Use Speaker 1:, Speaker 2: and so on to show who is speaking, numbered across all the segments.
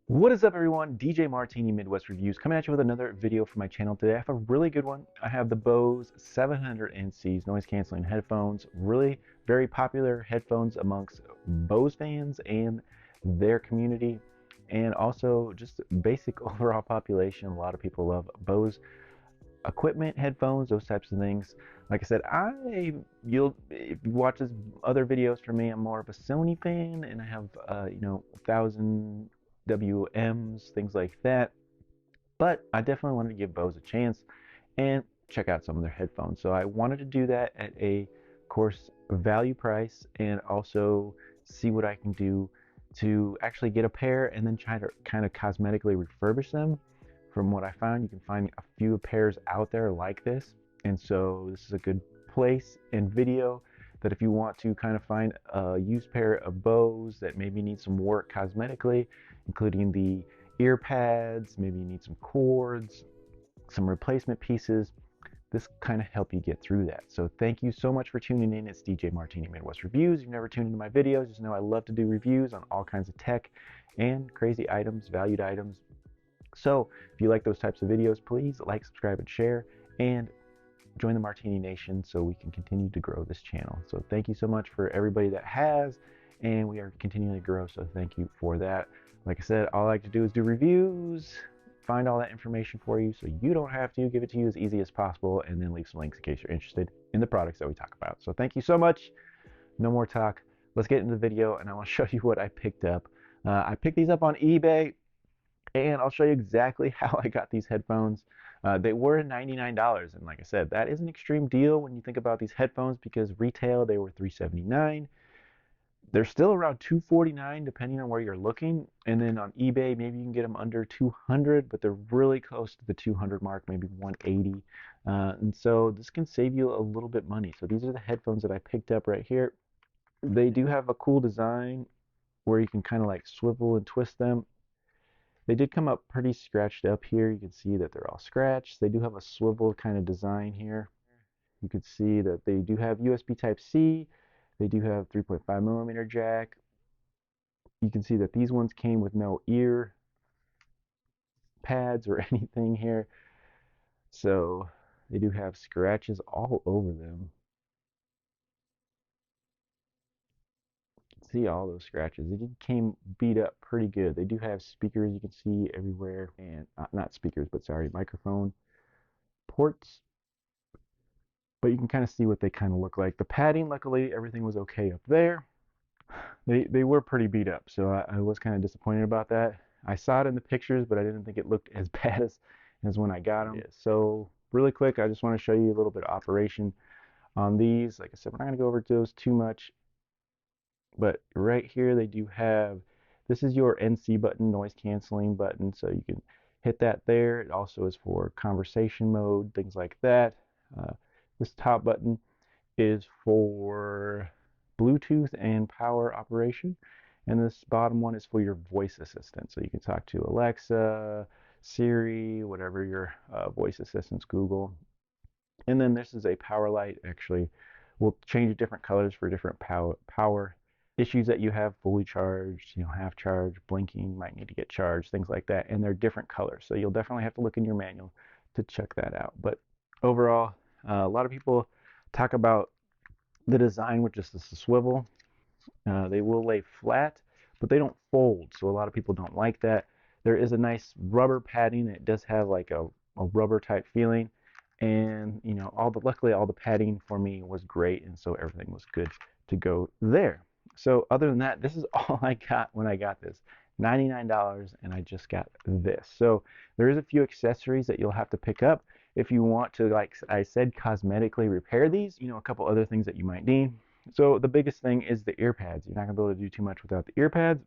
Speaker 1: What is up, everyone? DJ Martini Midwest Reviews coming at you with another video for my channel today. I have a really good one. I have the Bose 700 NCs noise canceling headphones. Really very popular headphones amongst Bose fans and their community, and also just basic overall population. A lot of people love Bose equipment, headphones, those types of things. Like I said, you'll if you watch this other videos from me, I'm more of a Sony fan, and I have 1,000 WMs, things like that. But I definitely wanted to give Bose a chance and check out some of their headphones. So I wanted to do that at a, of course, value price, and also see what I can do to actually get a pair and then try to kind of cosmetically refurbish them. From what I found, you can find a few pairs out there like this, and so this is a good place and video that if you want to kind of find a used pair of Bose that maybe needs some work cosmetically, including the ear pads, maybe you need some cords, some replacement pieces, this kind of help you get through that. So thank you so much for tuning in. It's DJ Martini Midwest Reviews. If you've never tuned into my videos, just know I love to do reviews on all kinds of tech and crazy items, valued items. So if you like those types of videos, please like, subscribe, and share, and join the Martini Nation so we can continue to grow this channel. So thank you so much for everybody that has, and we are continuing to grow, so thank you for that. Like I said, all I like to do is do reviews, find all that information for you so you don't have to, give it to you as easy as possible, and then leave some links in case you're interested in the products that we talk about. So thank you so much. No more talk. Let's get into the video, and I want to show you what I picked up. I picked these up on eBay, and I'll show you exactly how I got these headphones. They were $99, and like I said, that is an extreme deal when you think about these headphones, because retail they were $379. They're still around $249 depending on where you're looking, and then on eBay maybe you can get them under 200, but they're really close to the 200 mark, maybe 180. And so this can save you a little bit money. So these are the headphones that I picked up right here. They do have a cool design where you can kind of like swivel and twist them. They did come up pretty scratched up here. You can see that they're all scratched. They do have a swivel kind of design here. You can see that they do have USB Type-C. They do have 3.5 millimeter jack. You can see that these ones came with no ear pads or anything here. So they do have scratches all over them. See all those scratches. It came beat up pretty good. They do have speakers you can see everywhere, and not speakers, but sorry, microphone ports. But you can kind of see what they kind of look like. The padding, luckily, everything was okay up there. They were pretty beat up, so I was kind of disappointed about that. I saw it in the pictures, but I didn't think it looked as bad as when I got them. So really quick, I just want to show you a little bit of operation on these. Like I said, we're not going to go over those too much, but right here they do have, this is your NC button, noise canceling button, so you can hit that there. It also is for conversation mode, things like that. This top button is for Bluetooth and power operation, and this bottom one is for your voice assistant, so you can talk to Alexa, Siri, whatever your voice assistants, Google. And then this is a power light. Actually, will change different colors for different power issues that you have: fully charged, half charged, blinking, might need to get charged, things like that, and they're different colors, so you'll definitely have to look in your manual to check that out. But overall, a lot of people talk about the design with just the swivel. They will lay flat, but they don't fold, so a lot of people don't like that. There is a nice rubber padding. It does have like a rubber type feeling, and luckily all the padding for me was great, and so everything was good to go there. So other than that, this is all I got when I got this. $99, and I just got this. So there is a few accessories that you'll have to pick up if you want to, like I said, cosmetically repair these. A couple other things that you might need. So the biggest thing is the ear pads. You're not going to be able to do too much without the ear pads.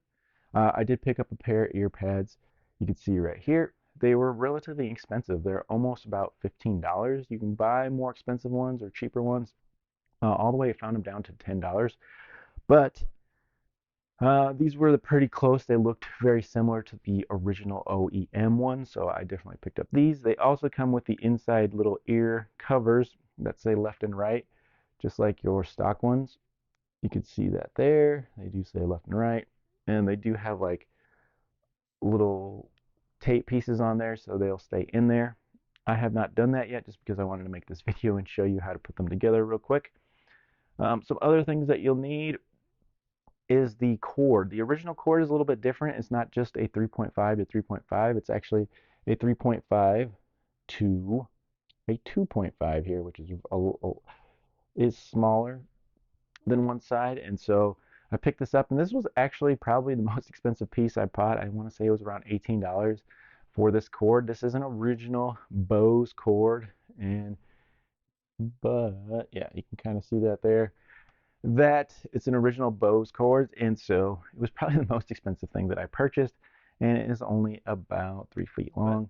Speaker 1: I did pick up a pair of ear pads. You can see right here. They were relatively expensive. They're almost about $15. You can buy more expensive ones or cheaper ones. All the way I found them down to $10. But these were pretty close. They looked very similar to the original OEM one, so I definitely picked up these. They also come with the inside little ear covers that say left and right, just like your stock ones. You can see that there. They do say left and right, and they do have like little tape pieces on there so they'll stay in there. I have not done that yet just because I wanted to make this video and show you how to put them together real quick. Some other things that you'll need is the cord. The original cord is a little bit different. It's not just a 3.5 to 3.5. It's actually a 3.5 to a 2.5 here, which is smaller than one side. And so I picked this up, and this was actually probably the most expensive piece I bought. I want to say it was around $18 for this cord. This is an original Bose cord, but yeah, you can kind of see that there. That it's an original Bose cord, and so it was probably the most expensive thing that I purchased, and it is only about 3 feet long.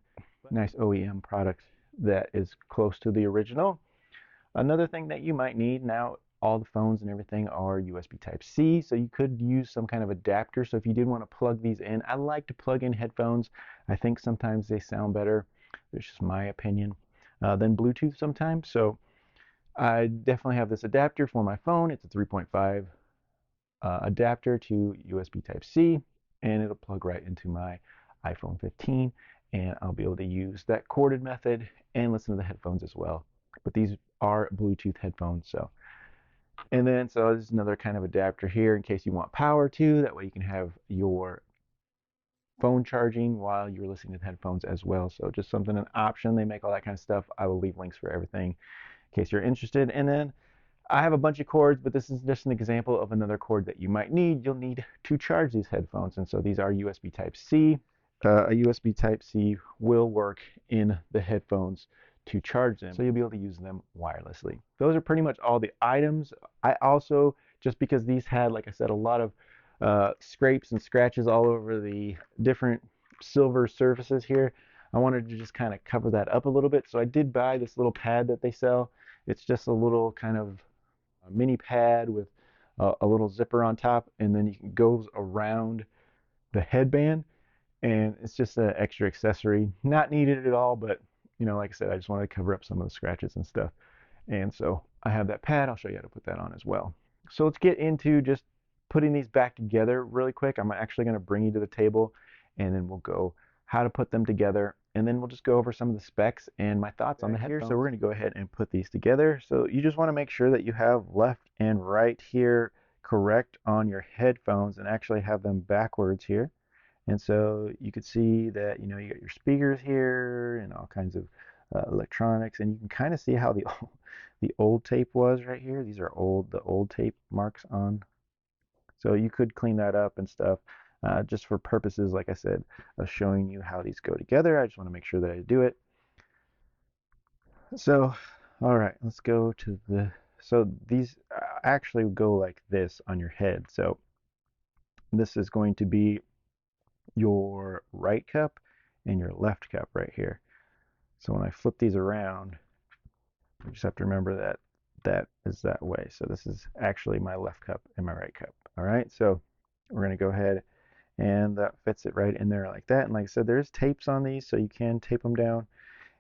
Speaker 1: Nice OEM product that is close to the original. Another thing that you might need now, all the phones and everything are USB Type-C, so you could use some kind of adapter. So if you did want to plug these in, I like to plug in headphones. I think sometimes they sound better, it's just my opinion, than Bluetooth sometimes. So I definitely have this adapter for my phone. It's a 3.5 adapter to USB Type-C, and it'll plug right into my iPhone 15, and I'll be able to use that corded method and listen to the headphones as well. But these are Bluetooth headphones, so. And then, so there's another kind of adapter here in case you want power too. That way you can have your phone charging while you're listening to the headphones as well. So just something, an option. They make all that kind of stuff. I will leave links for everything in case you're interested. And then I have a bunch of cords, but this is just an example of another cord that you might need. You'll need to charge these headphones. And so these are USB Type-C. A USB Type-C will work in the headphones to charge them, so you'll be able to use them wirelessly. Those are pretty much all the items. I also, just because these had, like I said, a lot of scrapes and scratches all over the different silver surfaces here, I wanted to just kind of cover that up a little bit. So I did buy this little pad that they sell. It's just a little kind of a mini pad with a little zipper on top, and then it goes around the headband, and it's just an extra accessory. Not needed at all, but you know, like I said, I just wanted to cover up some of the scratches and stuff. And so I have that pad. I'll show you how to put that on as well. So let's get into just putting these back together really quick. I'm actually going to bring you to the table, and then we'll go how to put them together, and then we'll just go over some of the specs and my thoughts on the headphones. So we're going to go ahead and put these together. So you just want to make sure that you have left and right here correct on your headphones, and actually have them backwards here. And so you could see that, you know, you got your speakers here and all kinds of electronics, and you can kind of see how the old tape was right here. These are the old tape marks on. So you could clean that up and stuff, just for purposes, like I said, of showing you how these go together. I just want to make sure that I do it. So, all right, let's go to so these actually go like this on your head. So this is going to be your right cup and your left cup right here. So when I flip these around, you just have to remember that that is that way. So this is actually my left cup and my right cup. All right, so we're going to go ahead, and that fits it right in there like that. And like I said, there's tapes on these, so you can tape them down.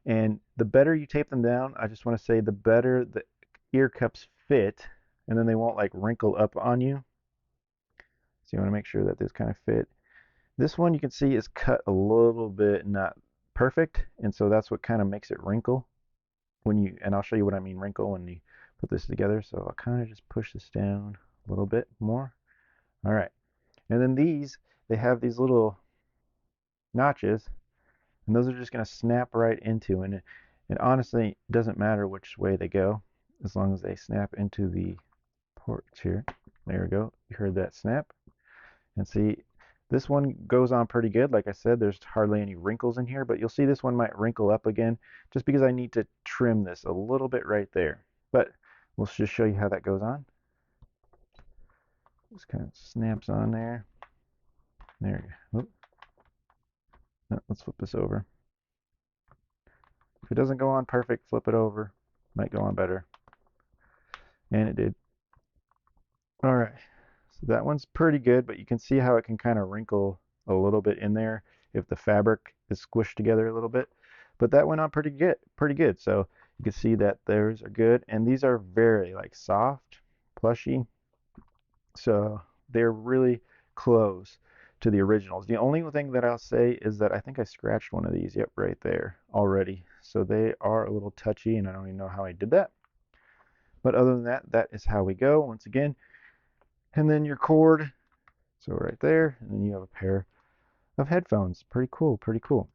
Speaker 1: And the better you tape them down, I just want to say, the better the ear cups fit, and then they won't like wrinkle up on you. So you want to make sure that this kind of fit. This one you can see is cut a little bit not perfect, and so that's what kind of makes it wrinkle when you, and I'll show you what I mean wrinkle when you put this together. So I'll kind of just push this down a little bit more. All right, and then these, they have these little notches, and those are just going to snap right into, and it honestly doesn't matter which way they go as long as they snap into the ports here. There we go, you heard that snap. And see, this one goes on pretty good. Like I said, there's hardly any wrinkles in here, but you'll see this one might wrinkle up again just because I need to trim this a little bit right there. But we'll just show you how that goes on. Just kind of snaps on there. There you go. Let's flip this over. If it doesn't go on perfect, flip it over. Might go on better. And it did. All right. So that one's pretty good, but you can see how it can kind of wrinkle a little bit in there if the fabric is squished together a little bit. But that went on pretty good. So you can see that those are good, and these are very like soft, plushy. So they're really close to the originals. The only thing that I'll say is that I think I scratched one of these, yep, right there already. So they are a little touchy, and I don't even know how I did that. But other than that, that is how we go once again. And then your cord, so right there, and then you have a pair of headphones. Pretty cool, pretty cool.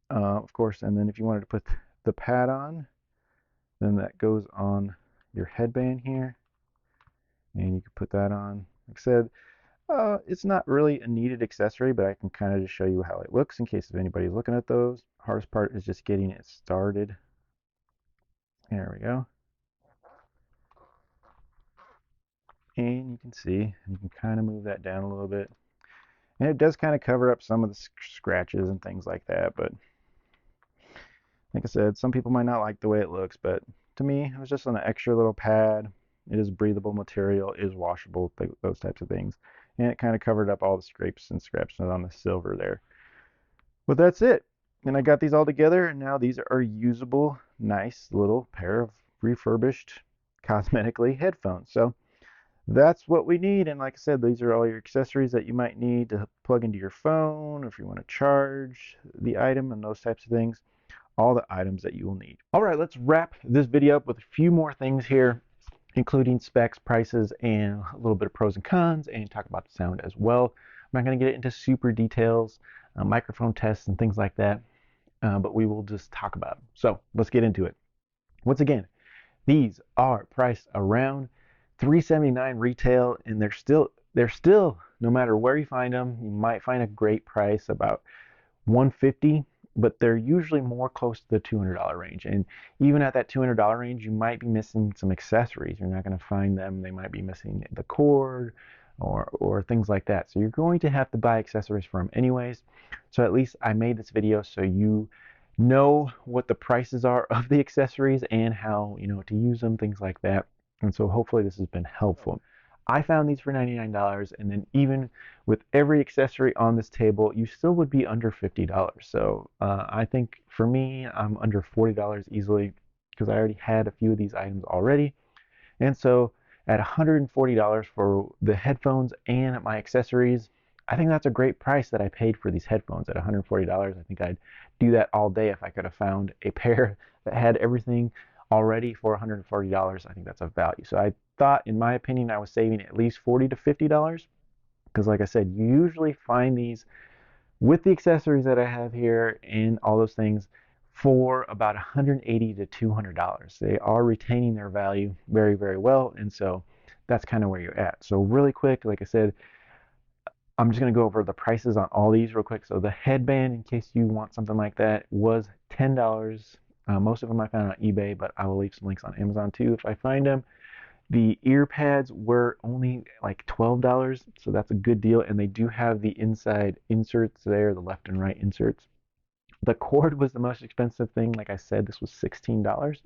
Speaker 1: Of course, and then if you wanted to put the pad on, then that goes on your headband here, and you can put that on. Like I said, it's not really a needed accessory, but I can kind of just show you how it looks in case if anybody's looking at those. Hardest part is just getting it started. There we go. And you can see, you can kind of move that down a little bit. And it does kind of cover up some of the scratches and things like that, but like I said, some people might not like the way it looks, but to me, it was just an extra little pad. It is breathable material, it is washable, those types of things. And it kind of covered up all the scrapes and scraps on the silver there. But that's it. And I got these all together, and now these are usable, nice little pair of refurbished cosmetically headphones. So that's what we need. And like I said, these are all your accessories that you might need to plug into your phone, or if you want to charge the item and those types of things, all the items that you will need. All right, let's wrap this video up with a few more things here, including specs, prices, and a little bit of pros and cons, and talk about the sound as well. I'm not going to get into super details, microphone tests and things like that, but we will just talk about them. So let's get into it. Once again, these are priced around $379 retail, and they're still, no matter where you find them, you might find a great price about $150, but they're usually more close to the $200 range. And even at that $200 range, you might be missing some accessories. You're not going to find them. They might be missing the cord or things like that. So you're going to have to buy accessories for them anyways. So at least I made this video so you know what the prices are of the accessories and how, to use them, things like that. And so hopefully this has been helpful. I found these for $99, and then even with every accessory on this table, you still would be under $50. So I think for me, I'm under $40 easily because I already had a few of these items already. And so at $140 for the headphones and my accessories, I think that's a great price that I paid for these headphones at $140. I think I'd do that all day if I could have found a pair that had everything already for $140. I think that's a value. So I thought, in my opinion, I was saving at least $40 to $50 because, like I said, you usually find these with the accessories that I have here and all those things for about $180 to $200. They are retaining their value very, very well, and so that's kind of where you're at. So really quick, like I said, I'm just going to go over the prices on all these real quick. So the headband, in case you want something like that, was $10. Most of them I found on eBay, but I will leave some links on Amazon too if I find them. The ear pads were only like $12, so that's a good deal, and they do have the inside inserts there, the left and right inserts. The cord was the most expensive thing. Like I said, this was $16.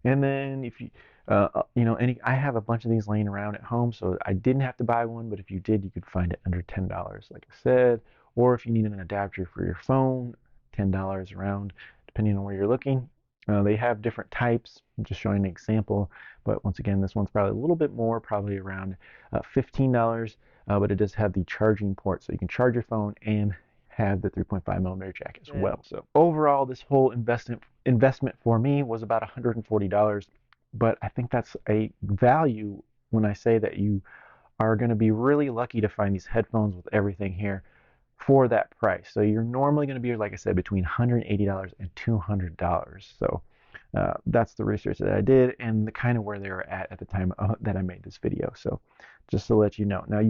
Speaker 1: And then if you, I have a bunch of these laying around at home, so I didn't have to buy one, but if you did, you could find it under $10, like I said. Or if you need an adapter for your phone, $10 around, depending on where you're looking. They have different types. I'm just showing an example, but once again, this one's probably a little bit more, probably around $15, but it does have the charging port, so you can charge your phone and have the 3.5mm jack as well. So overall, this whole investment for me was about $140, but I think that's a value when I say that you are going to be really lucky to find these headphones with everything here for that price. So you're normally going to be, like I said, between $180 and $200. So that's the research that I did and the kind of where they were at the time that I made this video. So just to let you know. Now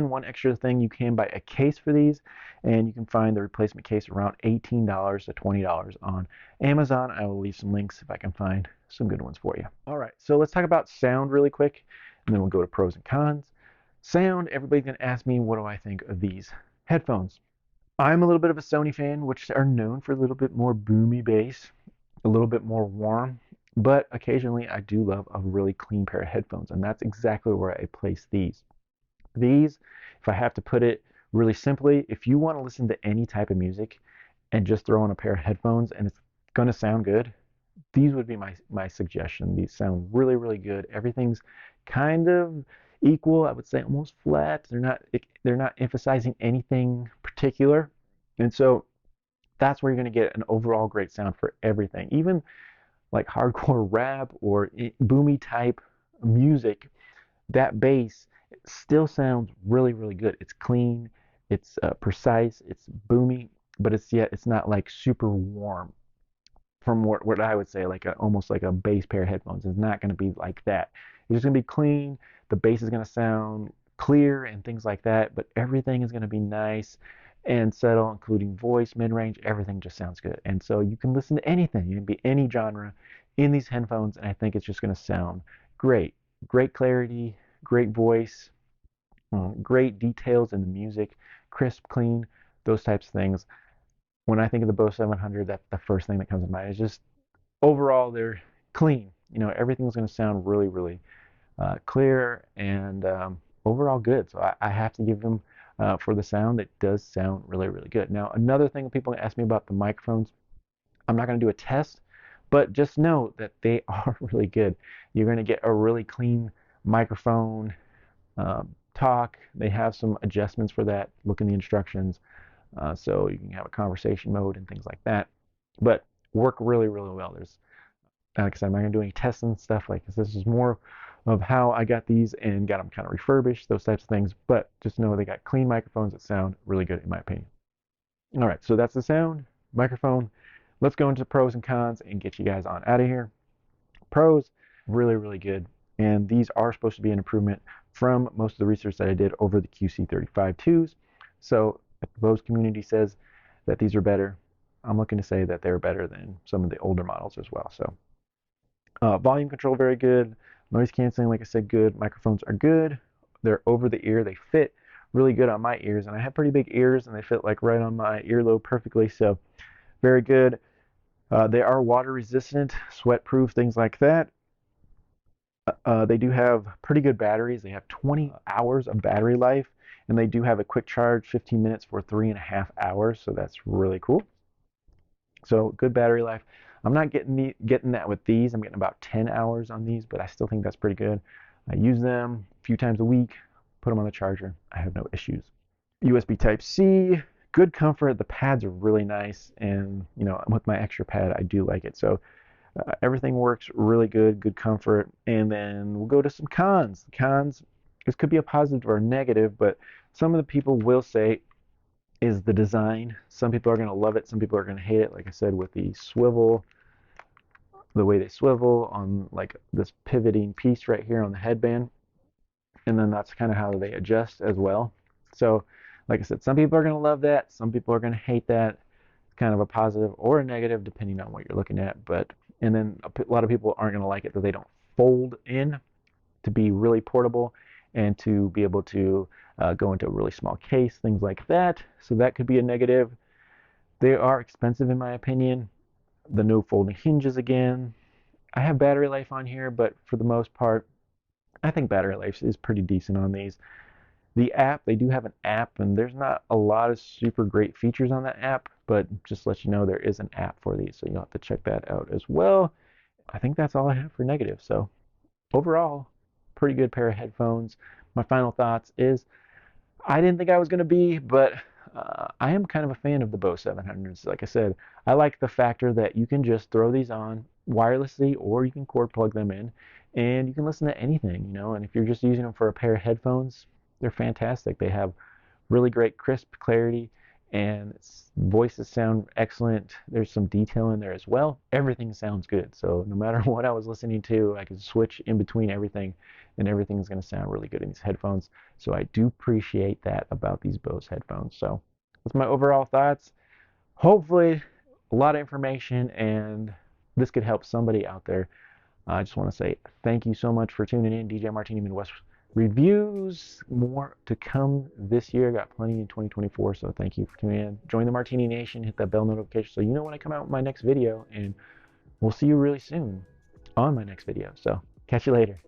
Speaker 1: one extra thing, you can buy a case for these, and you can find the replacement case around $18 to $20 on Amazon. I will leave some links if I can find some good ones for you. All right, so let's talk about sound really quick, and then we'll go to pros and cons. Sound, everybody's going to ask me, what do I think of these headphones? I'm a little bit of a Sony fan, which are known for a little bit more boomy bass, a little bit more warm, but occasionally I do love a really clean pair of headphones, and that's exactly where I place these. These, if I have to put it really simply, if you want to listen to any type of music and just throw on a pair of headphones and it's going to sound good, these would be my suggestion. These sound really, really good. Everything's kind of equal. I would say almost flat. They're not emphasizing anything particular, and so that's where you're going to get an overall great sound for everything. Even like hardcore rap or boomy type music, that bass still sounds really, really good. It's clean, it's precise, it's boomy, but it's not like super warm. From what I would say, like almost like a bass pair of headphones. It's not going to be like that. It's just going to be clean. The bass is going to sound clear and things like that, but everything is going to be nice and subtle, including voice, mid-range. Everything just sounds good. And so you can listen to anything. You can be any genre in these headphones, and I think it's just going to sound great. Great clarity, great voice, great details in the music, crisp, clean, those types of things. When I think of the Bose 700, that's the first thing that comes to mind. It's just overall they're clean. Everything's going to sound really, really clear and overall good. So I have to give them for the sound. It does sound really, really good. Now, another thing people ask me about the microphones, I'm not going to do a test, but just know that they are really good. You're going to get a really clean microphone talk. They have some adjustments for that. Look in the instructions. So you can have a conversation mode and things like that. But work really, really well. Like I said, I'm not going to do any tests and stuff like this. This is more of how I got these and got them kind of refurbished, those types of things. But just know they got clean microphones that sound really good, in my opinion. All right, so that's the sound, microphone. Let's go into pros and cons and get you guys on out of here. Pros, really, really good. And these are supposed to be an improvement from most of the research that I did over the QC35-2s. So if the Bose community says that these are better, I'm looking to say that they're better than some of the older models as well. So volume control, very good. Noise canceling, like I said, good. Microphones are good. They're over the ear. They fit really good on my ears. And I have pretty big ears, and they fit like right on my earlobe perfectly. So very good. They are water resistant, sweat proof, things like that. They do have pretty good batteries. They have 20 hours of battery life, and they do have a quick charge, 15 minutes for 3.5 hours. So that's really cool. So good battery life. I'm not getting that with these. I'm getting about 10 hours on these, but I still think that's pretty good. I use them a few times a week, put them on the charger. I have no issues. USB Type-C, good comfort. The pads are really nice, and with my extra pad, I do like it. So everything works really good, good comfort. And then we'll go to some cons. Cons, this could be a positive or a negative, but some of the people will say is the design. Some people are going to love it. Some people are going to hate it. Like I said, with the swivel, the way they swivel on like this pivoting piece right here on the headband. And then that's kind of how they adjust as well. So like I said, some people are going to love that. Some people are going to hate that. Kind of a positive or a negative depending on what you're looking at. And then a lot of people aren't going to like it that they don't fold in to be really portable and to be able to go into a really small case, things like that. So that could be a negative. They are expensive in my opinion. The no folding hinges again. I have battery life on here, but for the most part, I think battery life is pretty decent on these. The app, they do have an app, and there's not a lot of super great features on that app, but just to let you know, there is an app for these, so you'll have to check that out as well. I think that's all I have for negative. So overall, pretty good pair of headphones. My final thoughts is I didn't think I was going to be, but I am kind of a fan of the Bose 700s. Like I said, I like the factor that you can just throw these on wirelessly or you can cord plug them in and you can listen to anything. And if you're just using them for a pair of headphones, they're fantastic. They have really great crisp clarity and voices sound excellent. There's some detail in there as well. Everything sounds good. So no matter what I was listening to, I could switch in between everything and everything's going to sound really good in these headphones. So I do appreciate that about these Bose headphones. So that's my overall thoughts. Hopefully a lot of information and this could help somebody out there. I just want to say thank you so much for tuning in. DJ Martini Midwest reviews, more to come this year. Got plenty in 2024, so thank you for tuning in. Join the Martini Nation, hit that bell notification so you know when I come out with my next video, and we'll see you really soon on my next video. So catch you later.